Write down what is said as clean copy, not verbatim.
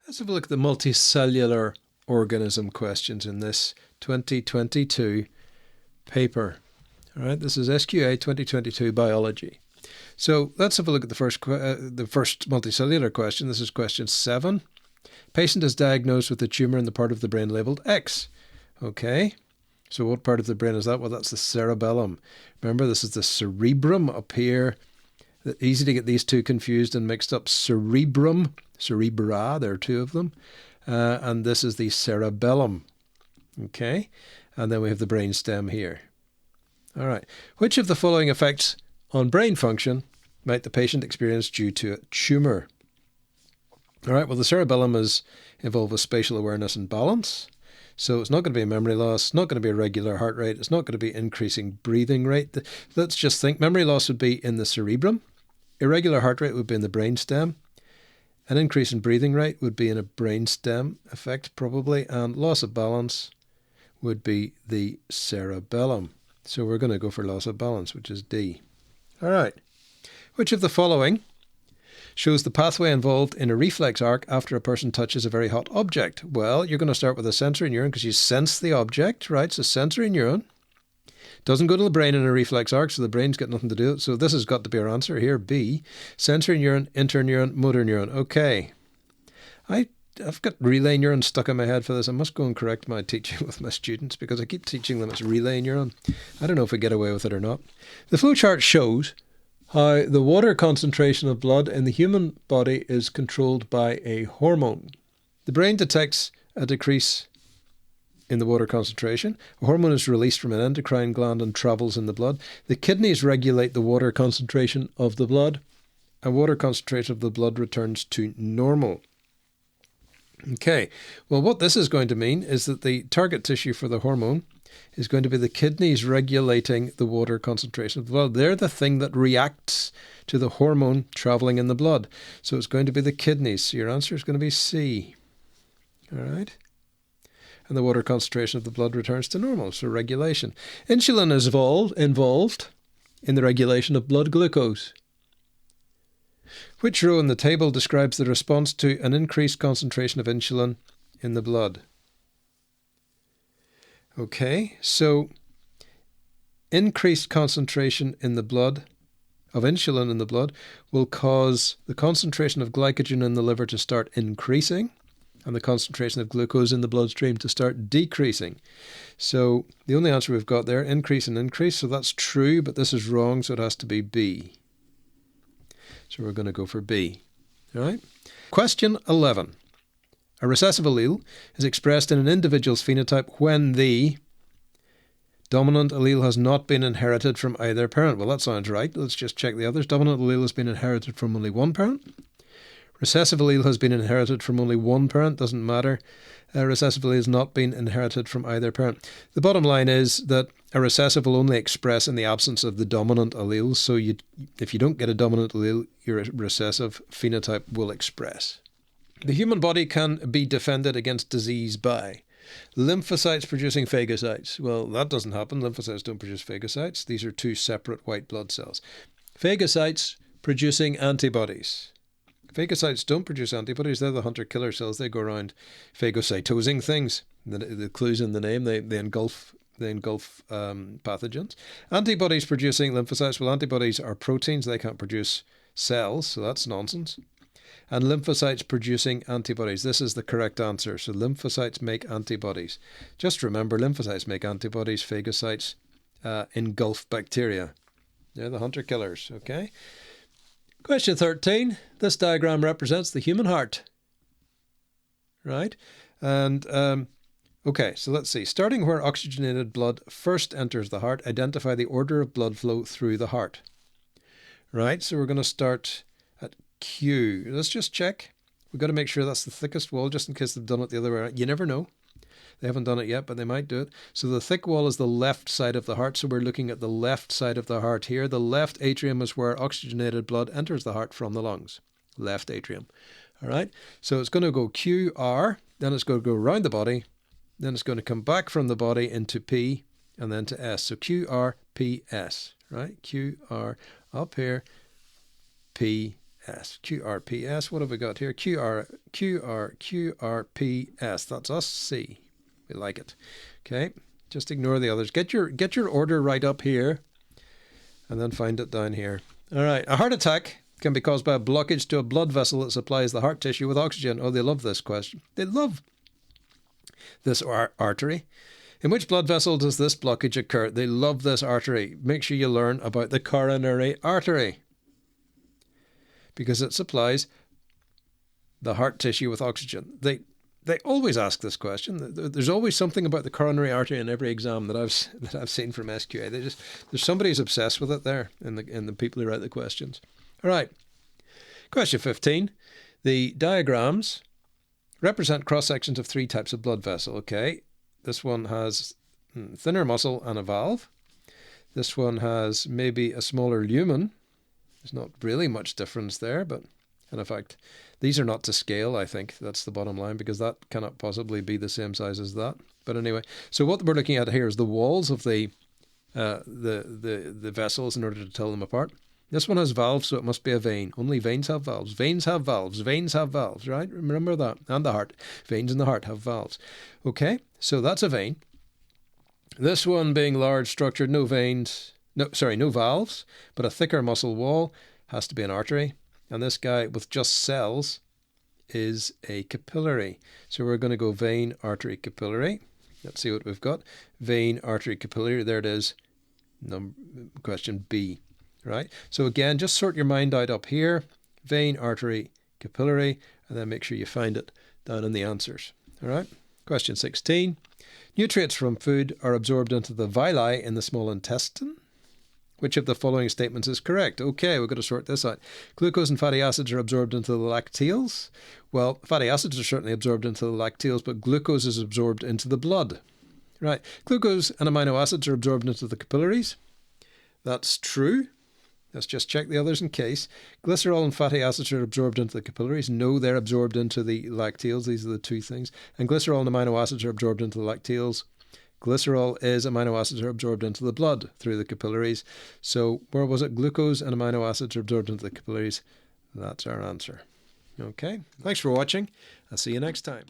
Let's have a look at the multicellular organism questions in this 2022 paper. All right, this is SQA 2022 biology. So let's have a look at the first multicellular question. This is question 7. Patient is diagnosed with a tumour in the part of the brain labelled X. Okay, so what part of the brain is that? Well, that's the cerebellum. Remember, this is the cerebrum up here. Easy to get these two confused and mixed up. Cerebrum, cerebra, there are two of them. And this is the cerebellum. Okay, and then we have the brain stem here. All right, which of the following effects on brain function might the patient experience due to a tumour? All right, well, the cerebellum is involved with spatial awareness and balance. So it's not going to be a memory loss, not going to be a regular heart rate, it's not going to be increasing breathing rate. Let's just think memory loss would be in the cerebrum, irregular heart rate would be in the brain stem, an increase in breathing rate would be in a brain stem effect probably, and loss of balance would be the cerebellum. So we're going to go for loss of balance, which is D. All right. Which of the following shows the pathway involved in a reflex arc after a person touches a very hot object? Well, you're going to start with a sensory neuron because you sense the object, right? So sensory neuron doesn't go to the brain in a reflex arc, so the brain's got nothing to do with it. So this has got to be our answer here, B. Sensory neuron, interneuron, motor neuron. Okay. I've got relay neuron stuck in my head for this. I must go and correct my teaching with my students because I keep teaching them it's relay neuron. I don't know if I get away with it or not. The flowchart shows how the water concentration of blood in the human body is controlled by a hormone. The brain detects a decrease in the water concentration. A hormone is released from an endocrine gland and travels in the blood. The kidneys regulate the water concentration of the blood, and water concentration of the blood returns to normal. Okay, well, what this is going to mean is that the target tissue for the hormone is going to be the kidneys regulating the water concentration of the blood. They're the thing that reacts to the hormone traveling in the blood. So it's going to be the kidneys. So your answer is going to be C. All right. And the water concentration of the blood returns to normal. So regulation. Insulin is involved in the regulation of blood glucose. Which row in the table describes the response to an increased concentration of insulin in the blood? Okay, so increased concentration in the blood of insulin in the blood will cause the concentration of glycogen in the liver to start increasing and the concentration of glucose in the bloodstream to start decreasing. So the only answer we've got there, increase and increase, so that's true, but this is wrong, so it has to be B. So we're going to go for B. All right. Question 11. A recessive allele is expressed in an individual's phenotype when the dominant allele has not been inherited from either parent. Well, that sounds right. Let's just check the others. Dominant allele has been inherited from only one parent. Recessive allele has been inherited from only one parent. Doesn't matter. Recessive allele has not been inherited from either parent. The bottom line is that a recessive will only express in the absence of the dominant allele. So if you don't get a dominant allele, your recessive phenotype will express. The human body can be defended against disease by lymphocytes producing phagocytes. Well, that doesn't happen. Lymphocytes don't produce phagocytes. These are two separate white blood cells. Phagocytes producing antibodies. Phagocytes don't produce antibodies. They're the hunter-killer cells. They go around phagocytosing things. The clue's in the name. They engulf pathogens. Antibodies producing lymphocytes. Well, antibodies are proteins. They can't produce cells, so that's nonsense. And lymphocytes producing antibodies. This is the correct answer. So lymphocytes make antibodies. Just remember, lymphocytes make antibodies. Phagocytes engulf bacteria. They're the hunter-killers, okay? Question 13. This diagram represents the human heart. Right? And, okay, so let's see. Starting where oxygenated blood first enters the heart, identify the order of blood flow through the heart. Right? So we're going to start at Q. Let's just check. We've got to make sure that's the thickest wall, just in case they've done it the other way around. You never know. They haven't done it yet, but they might do it. So the thick wall is the left side of the heart. So we're looking at the left side of the heart here. The left atrium is where oxygenated blood enters the heart from the lungs. Left atrium. All right. So it's going to go QR, then it's going to go around the body, then it's going to come back from the body into P and then to S. So QR, P, S. Right? QR up here, P, QRPS. What have we got here? QRPS. That's us. C. We like it. Okay. Just ignore the others. Get your order right up here, and then find it down here. All right. A heart attack can be caused by a blockage to a blood vessel that supplies the heart tissue with oxygen. Oh, they love this question. They love this artery. In which blood vessel does this blockage occur? They love this artery. Make sure you learn about the coronary artery, because it supplies the heart tissue with oxygen. They always ask this question. There's always something about the coronary artery in every exam that I've seen from SQA. There's somebody who's obsessed with it there in the people who write the questions. All right. Question 15. The diagrams represent cross-sections of 3 types of blood vessel. Okay. This one has thinner muscle and a valve. This one has maybe a smaller lumen. There's not really much difference there, but in fact, these are not to scale, I think. That's the bottom line, because that cannot possibly be the same size as that. But anyway, so what we're looking at here is the walls of the vessels in order to tell them apart. This one has valves, so it must be a vein. Only veins have valves. Veins have valves. Veins have valves, right? Remember that. And the heart. Veins in the heart have valves. Okay, so that's a vein. This one being large structured, no valves, but a thicker muscle wall, has to be an artery. And this guy with just cells is a capillary. So we're going to go vein, artery, capillary. Let's see what we've got. Vein, artery, capillary. There it is. Question B. Right? So again, just sort your mind out up here. Vein, artery, capillary, and then make sure you find it down in the answers. All right? Question 16. Nutrients from food are absorbed into the villi in the small intestine. Which of the following statements is correct? Okay, we've got to sort this out. Glucose and fatty acids are absorbed into the lacteals. Well, fatty acids are certainly absorbed into the lacteals, but glucose is absorbed into the blood. Right. Glucose and amino acids are absorbed into the capillaries. That's true. Let's just check the others in case. Glycerol and fatty acids are absorbed into the capillaries. No, they're absorbed into the lacteals. These are the 2 things. And glycerol and amino acids are absorbed into the lacteals. Glycerol is amino acids are absorbed into the blood through the capillaries. So where was it? Glucose and amino acids are absorbed into the capillaries. That's our answer. Okay. Thanks for watching. I'll see you next time.